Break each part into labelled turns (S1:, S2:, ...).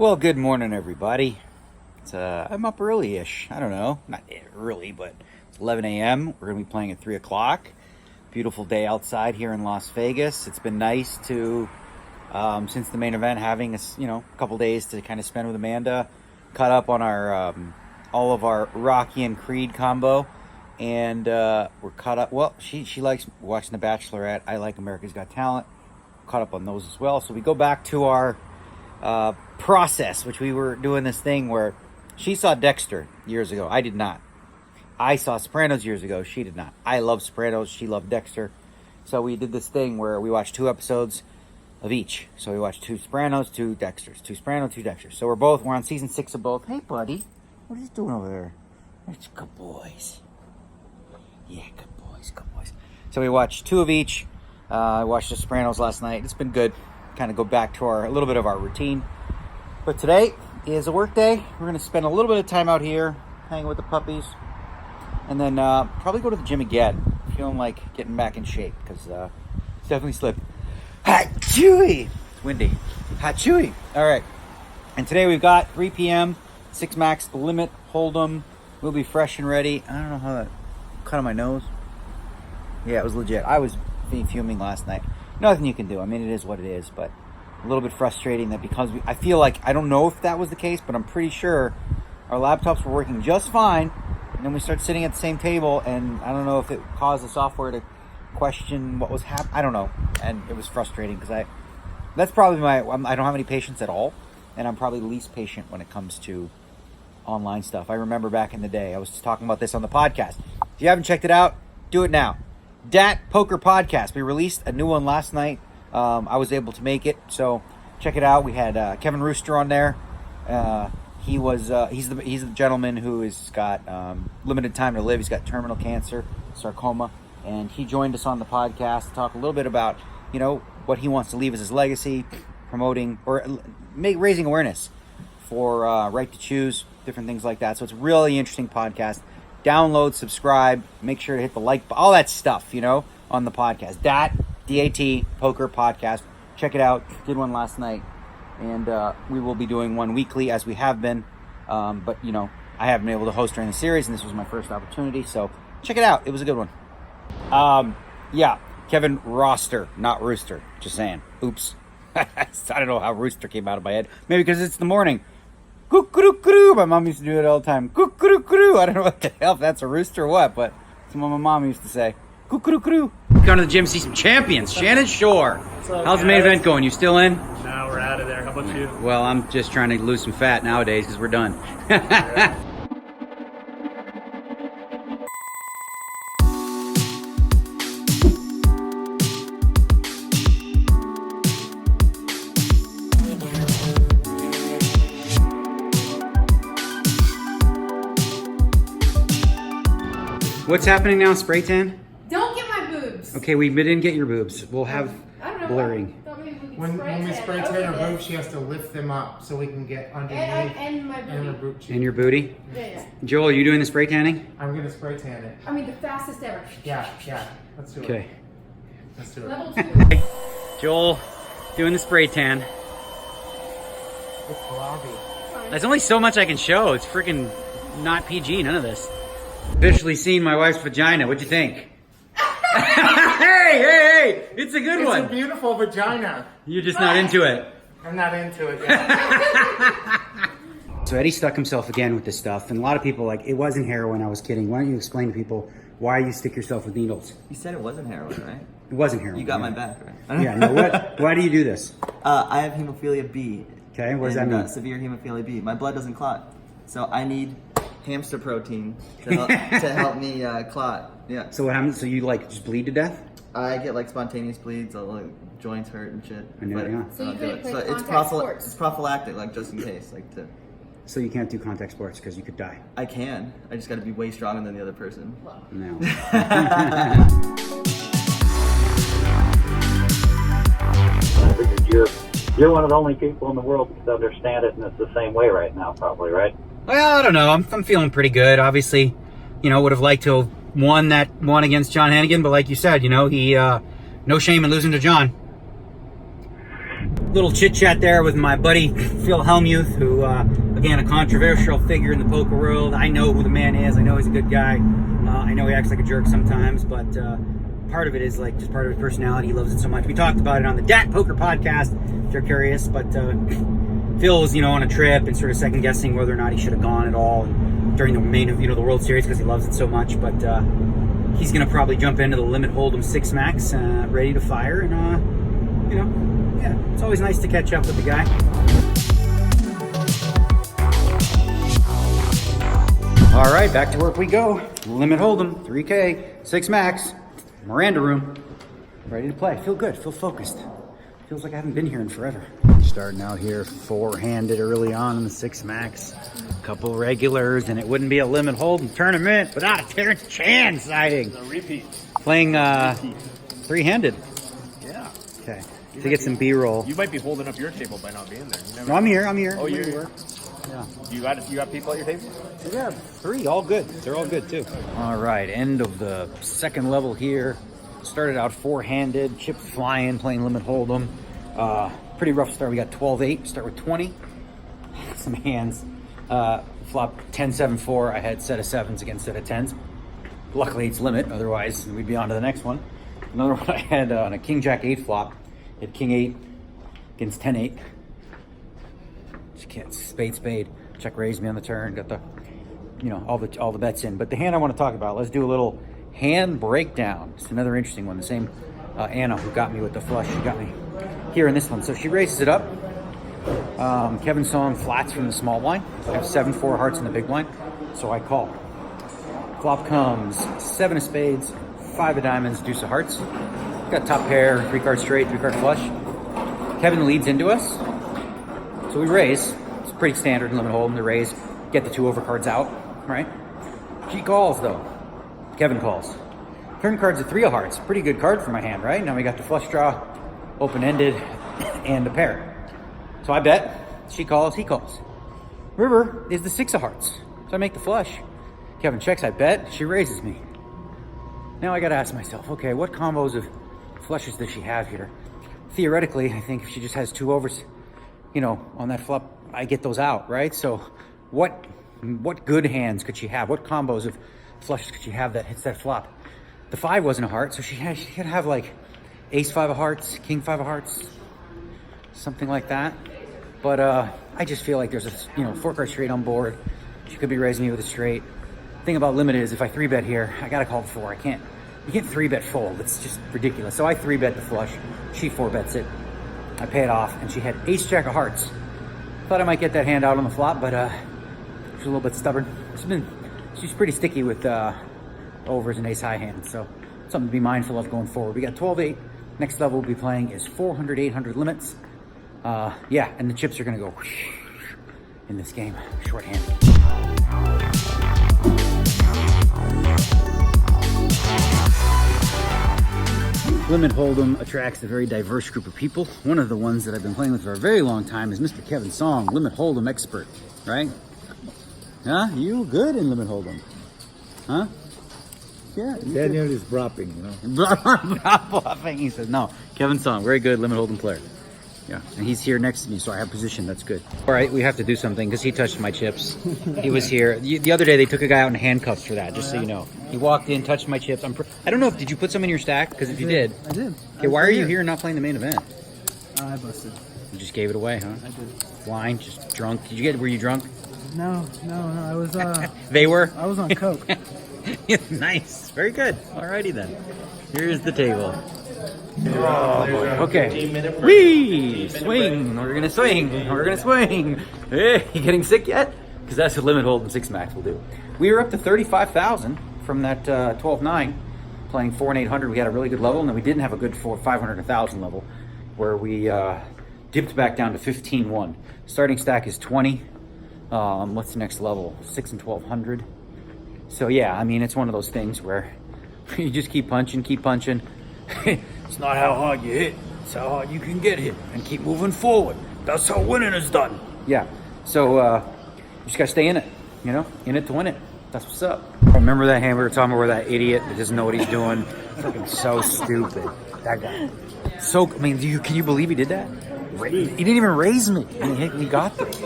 S1: Well, good morning, everybody. I'm up early-ish. I don't know, not early, but it's 11 a.m. We're going to be playing at 3 o'clock. Beautiful day outside here in Las Vegas. It's been nice to, since the main event, having a couple days to kind of spend with Amanda, caught up on our all of our Rocky and Creed combo, and we're caught up. Well, she likes watching The Bachelorette. I like America's Got Talent. Caught up on those as well. So we go back to our process, which we were doing this thing where she saw Dexter years ago. I did not. I saw Sopranos years ago. She did not. I love Sopranos. She loved Dexter. So we did this thing where we watched 2 episodes of each. So we watched 2 Sopranos, 2 Dexters. 2 Sopranos, 2 Dexters. So we're on season 6 of both. Hey, buddy. What are you doing over there? It's good boys. Yeah, good boys, good boys. So we watched 2 of each. I watched The Sopranos last night. It's been good. Kind of go back to a little bit of our routine. But today is a work day. We're going to spend a little bit of time out here hanging with the puppies. And then probably go to the gym again. Feeling like getting back in shape because it's definitely slipped. Hot chewy. It's windy. Hot chewy. All right. And today we've got 3 p.m. 6 max limit hold'em. We'll be fresh and ready. I don't know how that cut on my nose. Yeah, it was legit. I was fuming last night. Nothing you can do. I mean, it is what it is, but a little bit frustrating that because I feel like, I don't know if that was the case, but I'm pretty sure our laptops were working just fine, and then we started sitting at the same table, and I don't know if it caused the software to question what was happening. I don't know, and it was frustrating because that's probably I don't have any patience at all, and I'm probably the least patient when it comes to online stuff. I remember back in the day, I was talking about this on the podcast. If you haven't checked it out, do it now. Dat Poker Podcast. We released a new one last night. I was able to make it, so check it out. We had Kevin Rooster on there. He's the gentleman who has got limited time to live. He's got terminal cancer, sarcoma, and he joined us on the podcast to talk a little bit about what he wants to leave as his legacy, promoting or raising awareness for right to choose, different things like that. So it's a really interesting podcast. Download, subscribe, make sure to hit the like, all that stuff, on the podcast. DAT Poker Podcast. Check it out. Did one last night. And we will be doing one weekly as we have been. But, I haven't been able to host during the series, and this was my first opportunity. So check it out. It was a good one. Yeah, Kevin Roster, not Rooster. Just saying. Oops. I don't know how Rooster came out of my head. Maybe because it's the morning. Coo-coo-coo-coo. My mom used to do it all the time. Coo-coo-coo-coo. I don't know what the hell, if that's a rooster or what, but it's what my mom used to say. Coo-coo-coo-coo. Going to the gym, see some champions. Shannon Shore. How's the main event going? You still in?
S2: No, we're out of there. How about you?
S1: Well, I'm just trying to lose some fat nowadays because we're done. What's happening now? Spray tan?
S3: Don't get my boobs.
S1: Okay, we didn't get your boobs. We'll have
S3: I don't know.
S1: blurring.
S4: When we spray tan her boobs, she has to lift them up so we can get underneath
S3: and my booty.
S4: her boob cheek.
S1: And your booty?
S3: Yeah.
S1: Joel, are you doing the spray tanning?
S4: I'm gonna spray tan it.
S3: I mean, the fastest ever.
S4: Yeah. Let's do it.
S1: Okay.
S4: Let's do it.
S3: Level 2.
S1: Joel, doing the spray tan.
S4: It's blobby.
S1: There's only so much I can show. It's freaking not PG, none of this. Officially seen my wife's vagina. What'd you think? Hey! It's a good one.
S4: It's a beautiful vagina.
S1: You're just not into it.
S4: I'm not into it yet.
S1: So Eddie stuck himself again with this stuff, and a lot of people it wasn't heroin. I was kidding. Why don't you explain to people why you stick yourself with needles?
S5: You said it wasn't heroin, right?
S1: It wasn't heroin.
S5: You got my back, right?
S1: Yeah. No. Why do you do this?
S5: I have hemophilia B.
S1: Okay. What does that mean?
S5: Severe hemophilia B. My blood doesn't clot, so I need hamster protein to help me clot. Yeah.
S1: So what happens? So you just bleed to death?
S5: I get spontaneous bleeds. Joints hurt and shit.
S1: I know. Yeah.
S3: So you couldn't play
S5: it's
S3: contact sports.
S5: It's prophylactic, just in case,
S1: So you can't do contact sports because you could die.
S5: I can. I just got to be way stronger than the other person.
S1: No.
S6: You're one of the only people in the world that understand it, and it's the same way right now, probably, right?
S1: Well, I don't know. I'm feeling pretty good. Obviously, would have liked to have won that one against John Hannigan, but like you said, he no shame in losing to John. Little chit chat there with my buddy Phil Hellmuth, who again, a controversial figure in the poker world. I know who the man is. I know he's a good guy. I know he acts like a jerk sometimes, but part of it is like just part of his personality. He loves it so much. We talked about it on the Dat Poker podcast, if you're curious. But Phil was, on a trip and sort of second guessing whether or not he should have gone at all during the main, the World Series, because he loves it so much. But he's gonna probably jump into the Limit Hold'em 6 Max, ready to fire, and yeah, it's always nice to catch up with the guy. All right, back to work we go. Limit Hold'em, 3K, 6 Max, Miranda room, ready to play. Feel good, feel focused. Feels like I haven't been here in forever. Starting out here, 4-handed early on in the 6 Max. A couple regulars, and it wouldn't be a Limit Hold'em tournament without a Terrence Chan sighting.
S2: A repeat.
S1: Playing 3-handed.
S2: Yeah.
S1: Okay, to get some B-roll.
S2: You might be holding up your table by not being there. You never
S1: No, I'm here.
S2: Oh, you're here.
S1: Yeah.
S2: You got people at your table?
S1: Yeah, 3, all good. They're all good too. All right, end of the second level here. Started out 4-handed, chips flying, playing Limit Hold'em. Pretty rough start. We got 12-8. Start with 20. Some hands. Flop 10-7-4. I had set of 7s against set of 10s. Luckily, it's limit. Otherwise, we'd be on to the next one. Another one I had on a King Jack 8 flop. Hit King 8 against 10-8. Spade. Check raised me on the turn. Got the, all the bets in. But the hand I want to talk about, let's do a little hand breakdown. It's another interesting one. The same Anna who got me with the flush. She got me here in this one. So she raises it up. Kevin Song flats from the small blind. I have 7-4 hearts in the big blind. So I call. Flop comes 7 of spades, 5 of diamonds, deuce of hearts. Got top pair, 3-card straight, 3-card flush. Kevin leads into us. So we raise. It's pretty standard in Limit Hold'em to raise, get the 2 overcards out, right? She calls though. Kevin calls. Turn card's a 3 of hearts. Pretty good card for my hand, right? Now we got the flush draw, open-ended, and a pair. So I bet. She calls, he calls. River is the 6 of hearts. So I make the flush. Kevin checks, I bet. She raises me. Now I gotta ask myself, okay, what combos of flushes does she have here? Theoretically, I think if she just has 2 overs, on that flop, I get those out, right? So what good hands could she have? What combos of flushes could she have that hits that flop? The 5 wasn't a heart, so she could have like Ace 5 of hearts, King 5 of hearts, something like that. But I just feel like there's a 4-card straight on board. She could be raising me with a straight. Thing about limit is if I 3-bet here, I gotta call 4. You can't 3-bet fold. It's just ridiculous. So I 3-bet the flush. She 4-bets it. I pay it off, and she had Ace Jack of hearts. Thought I might get that hand out on the flop, but she's a little bit stubborn. She's pretty sticky with overs and ace high hands, so something to be mindful of going forward. We got 12-8. Next level we'll be playing is 400, 800 limits. Yeah, and the chips are gonna go in this game, shorthand. Limit Hold'em attracts a very diverse group of people. One of the ones that I've been playing with for a very long time is Mr. Kevin Song, Limit Hold'em expert, right? Huh? You good in Limit Hold'em? Huh? Yeah.
S7: Daniel is dropping,
S1: Bluffing. He says, no. Kevin Song, very good Limit Hold'em player. Yeah, and he's here next to me, so I have position. That's good. All right, we have to do something because he touched my chips. He was here. The other day, they took a guy out in handcuffs for that, just so you know. He walked in, touched my chips. I don't know, did you put some in your stack? Because if you did.
S7: I did.
S1: Okay, why are you here and not playing the main event?
S7: I busted.
S1: You just gave it away, huh?
S7: I did.
S1: Blind, just drunk. Were you drunk?
S7: No, I was,
S1: They were?
S7: I was on coke.
S1: Nice. Very good. Alrighty then. Here's the table. Oh boy. Okay. Whee! Swing. We're gonna swing. We're gonna swing. Hey, you getting sick yet? Because that's what Limit Hold'em 6 Max will do. We were up to 35,000 from that 12-9, playing 4 and 800. We had a really good level, and then we didn't have a good 500 and 1,000 level, where we dipped back down to 15-1. Starting stack is 20. What's the next level? 6 and 1,200. So yeah, I mean, it's one of those things where you just keep punching. It's not how hard you hit, it's how hard you can get hit and keep moving forward. That's how winning is done. Yeah, so you just gotta stay in it, in it to win it. That's what's up. Remember that hand we were talking about where that idiot that doesn't know what he's doing? Fucking so stupid. That guy. Can you believe he did that? He didn't even raise me. I mean, we got there. It's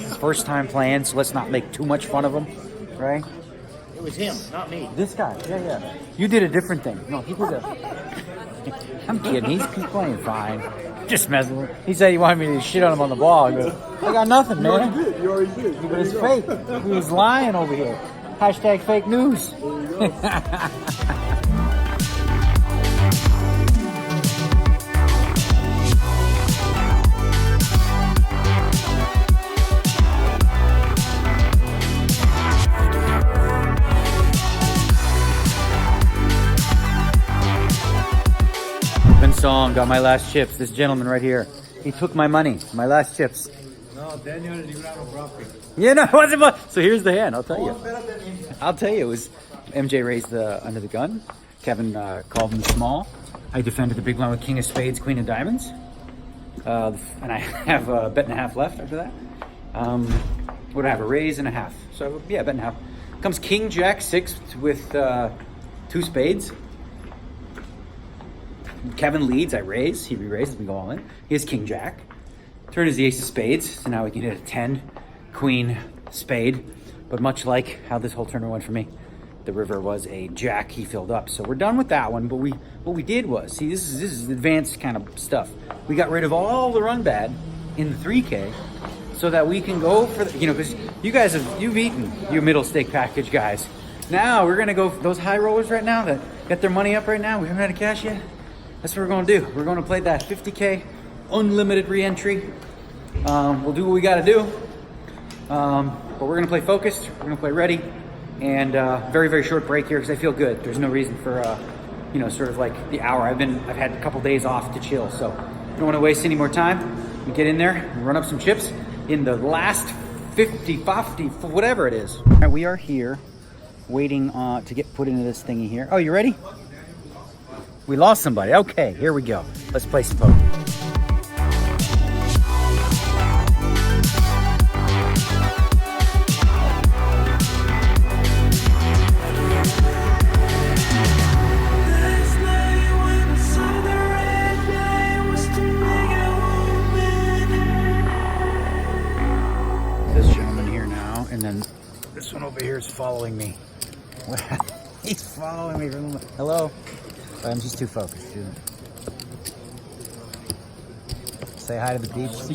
S1: his first time playing, so let's not make too much fun of him, right?
S2: It was him, not me.
S1: This guy, yeah. You did a different thing. No, he did a... I'm kidding. He's playing fine. Just messing with him. He said he wanted me to shit on him on the ball. I go, I got nothing, man.
S7: You already did.
S1: But it's fake. He was lying over here. Hashtag fake news. Song, got my last chips. This gentleman right here, he took my money, my last chips.
S7: No, Daniel Negreanu brought me.
S1: Yeah, no, it wasn't. So here's the hand. I'll tell you. It was MJ raised the under the gun. Kevin called him small. I defended the big line with king of spades, queen of diamonds, and I have a bet and a half left after that. What do I have? A raise and a half. So yeah, bet and a half. Comes king jack six with 2 spades. Kevin leads, I raise, he re-raises, we go all in. He has king jack. Turn is the ace of spades, so now we can hit a 10, queen, spade. But much like how this whole tournament went for me, the river was a jack he filled up. So we're done with that one, but what we did was, see, this is advanced kind of stuff. We got rid of all the run bad in the 3K so that we can go for, because you guys you've eaten your middle stake package, guys. Now we're gonna go for those high rollers right now that got their money up right now. We haven't had a cash yet. That's what we're gonna do. We're gonna play that 50K unlimited re-entry. We'll do what we gotta do. But we're gonna play focused, we're gonna play ready, and very, very short break here because I feel good. There's no reason for, sort of like the hour. I've had a couple days off to chill, so I don't wanna waste any more time. We get in there and run up some chips in the last 50, whatever it is. All right, we are here waiting to get put into this thingy here. Oh, you ready? We lost somebody. Okay, here we go. Let's play some poker. This gentleman here now, and then this one over here is following me. He's following me from... Hello? I'm just too focused, dude. Say hi to the peeps.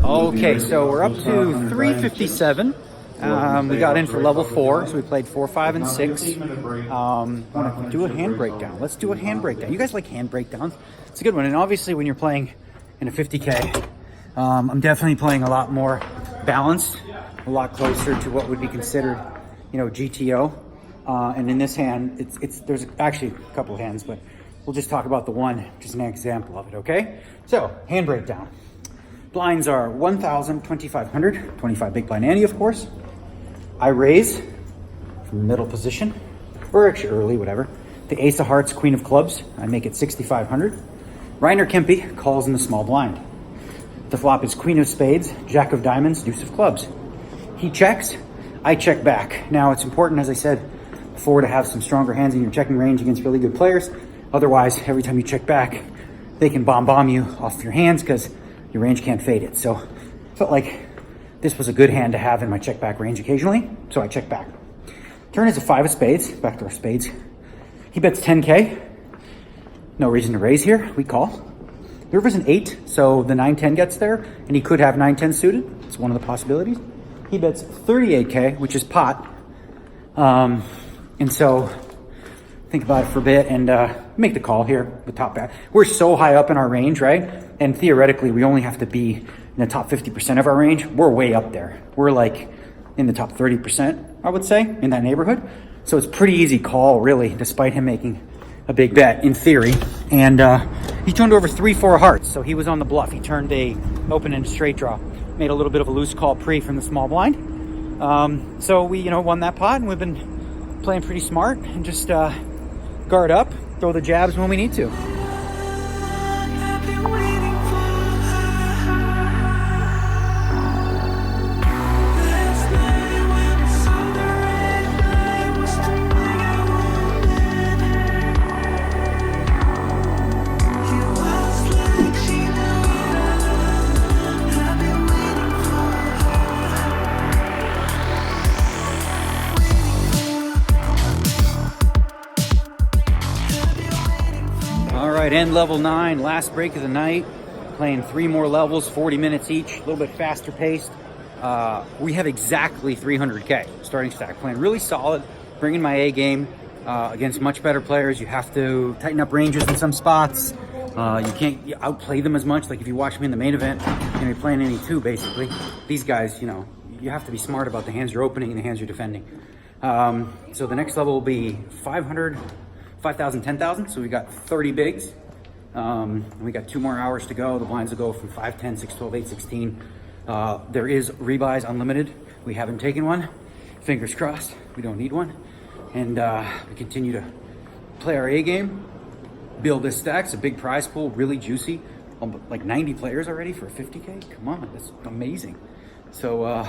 S1: Okay, so we're up to 357. We got in for level 4, so we played 4, 5, and 6. Want to do a hand breakdown. Let's do a hand breakdown. You guys like hand breakdowns? It's a good one, and obviously when you're playing in a 50K, I'm definitely playing a lot more balanced, a lot closer to what would be considered, GTO. And in this hand, there's actually a couple of hands, but we'll just talk about the one, just an example of it, okay? So, hand breakdown. Blinds are 1,000, 2,500, 25 big blind ante, of course. I raise from the middle position, or actually early, whatever. The ace of hearts, queen of clubs, I make it 6,500. Reiner Kempe calls in the small blind. The flop is queen of spades, jack of diamonds, deuce of clubs. He checks, I check back. Now, it's important, as I said before, to have some stronger hands in your checking range against really good players. Otherwise, every time you check back, they can bomb you off your hands because your range can't fade it. So I felt like this was a good hand to have in my check back range occasionally, so I check back. Turn is a 5 of spades, backdoor spades. He bets 10K. No reason to raise here, we call. The river's an 8, so the 9-10 gets there, and he could have 9-10 suited. It's one of the possibilities. He bets 38K, which is pot. And so think about it for a bit and make the call here with top back. We're so high up in our range, right? And theoretically, we only have to be in the top 50% of our range. We're way up there. We're like in the top 30%, I would say, in that neighborhood. So it's pretty easy call, really, despite him making a big bet, in theory. And he turned over 3-4 hearts, so he was on the bluff. He turned a open and straight draw. Made a little bit of a loose call pre from the small blind. So we, won that pot, and we've been playing pretty smart and just guard up, throw the jabs when we need to. All right, end level 9, last break of the night. Playing 3 more levels, 40 minutes each, a little bit faster paced. We have exactly 300K starting stack. Playing really solid, bringing my A game against much better players. You have to tighten up ranges in some spots. You can't outplay them as much. Like if you watch me in the main event, you're gonna be playing any 2 basically. These guys, you know, you have to be smart about the hands you're opening and the hands you're defending. So the next level will be 500, 5,000, 10,000. So we got 30 bigs. We got 2 more hours to go. The blinds will go from 5, 10, 6, 12, 8, 16. There is rebuys unlimited. We haven't taken one. Fingers crossed. We don't need one. And we continue to play our A game, build this stack. It's a big prize pool, really juicy. Like 90 players already for 50K. Come on, that's amazing. So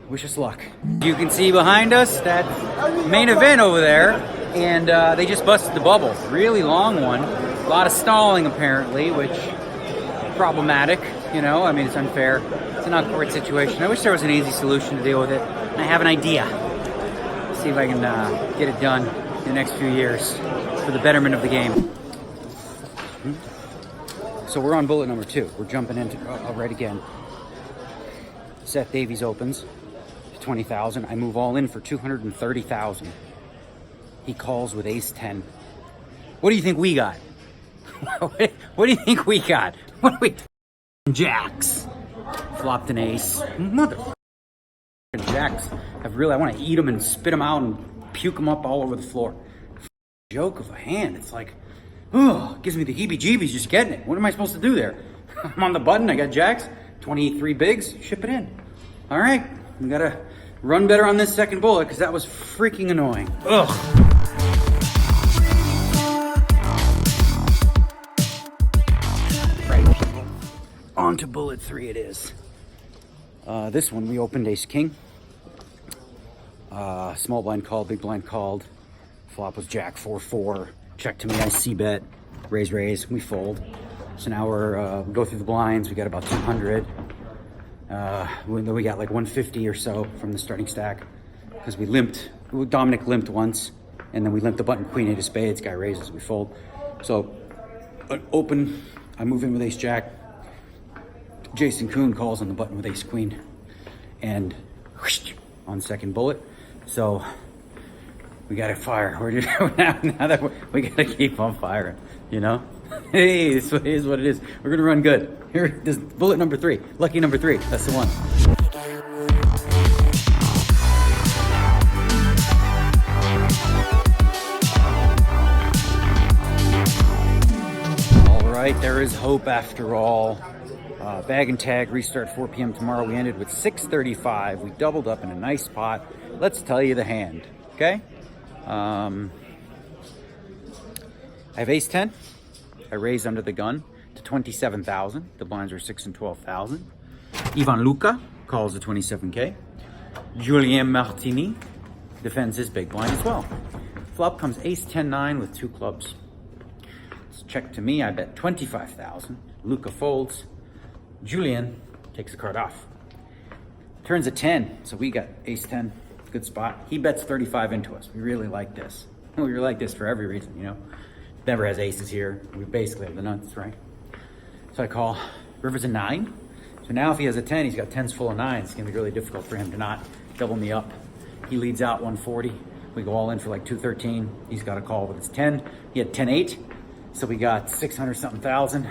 S1: wish us luck. You can see behind us that main event over there, and they just busted the bubble. Really long one. A lot of stalling apparently, which is problematic. You know, I mean, it's unfair. It's an awkward situation. I wish there was an easy solution to deal with it. And I have an idea. See if I can get it done in the next few years for the betterment of the game. So we're on bullet number 2. We're jumping into right again. Seth Davies opens 20,000. I move all in for 230,000. He calls with ace 10. What do you think we got? What do you think we got? What do we? Jacks. Flopped an ace. Mother. Jacks. I want to eat them and spit them out and puke them up all over the floor. Joke of a hand. It's like, oh, it gives me the heebie-jeebies just getting it. What am I supposed to do there? I'm on the button. I got jacks. 23 bigs. Ship it in. All right. We got to run better on this second bullet because that was freaking annoying. Ugh. On to bullet 3 it is. This one we opened ace king. Small blind called, big blind called. Flop was jack 4-4. Check to me, I c-bet. Raise, we fold. So now we go through the blinds. We got about 200. We got like 150 or so from the starting stack because we limped. Dominic limped once, and then we limped the button queen 8 of spades. Guy raises, we fold. So open. I move in with ace jack. Jason Kuhn calls on the button with ace queen, and whoosh, on second bullet. So we gotta fire. Now that we gotta keep on firing, you know. Hey, this is what it is. We're gonna run good. Here, this bullet number 3, lucky number 3. That's the one. All right, there is hope after all. Bag and tag, restart 4 p.m. tomorrow. We ended with 635. We doubled up in a nice spot. Let's tell you the hand, okay? I have ace 10. I raise under the gun to 27,000. The blinds are 6 and 12,000. Ivan Luca calls at 27K. Julien Martini defends his big blind as well. Flop comes ace 10-9 with 2 clubs. It's check to me. I bet 25,000. Luca folds. Julien takes the card off. Turns a 10, so we got ace 10, good spot. He bets 35 into us. We really like this. We really like this for every reason, you know. Never has aces here. We basically have the nuts, right? So I call. River's a 9. So now if he has a 10, he's got 10s full of 9s. It's gonna be really difficult for him to not double me up. He leads out 140. We go all in for like 213. He's got a call with his 10. He had 10-8, so we got 600 something thousand.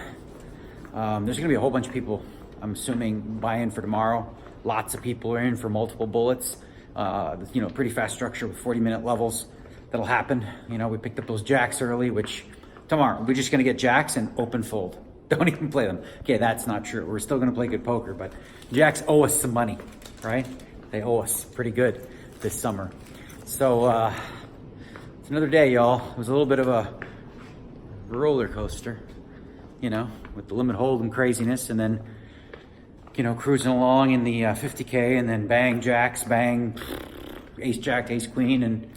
S1: There's gonna be a whole bunch of people, I'm assuming, buy in for tomorrow. Lots of people are in for multiple bullets. You know, pretty fast structure with 40-minute levels. That'll happen. You know, we picked up those jacks early, which tomorrow we're just gonna get jacks and open fold. Don't even play them. Okay, that's not true. We're still gonna play good poker, but jacks owe us some money, right? They owe us pretty good this summer. So it's another day, y'all. It was a little bit of a roller coaster, you know, with the limit hold and craziness, and then, you know, cruising along in the 50K, and then bang jacks, bang ace jack, ace queen, and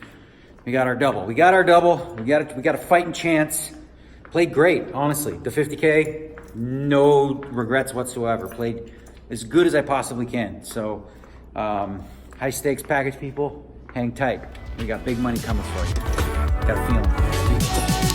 S1: we got our double. We got a fighting chance. Played great, honestly. The 50K, no regrets whatsoever. Played as good as I possibly can. So high stakes package people, hang tight. We got big money coming for you. Got a feeling.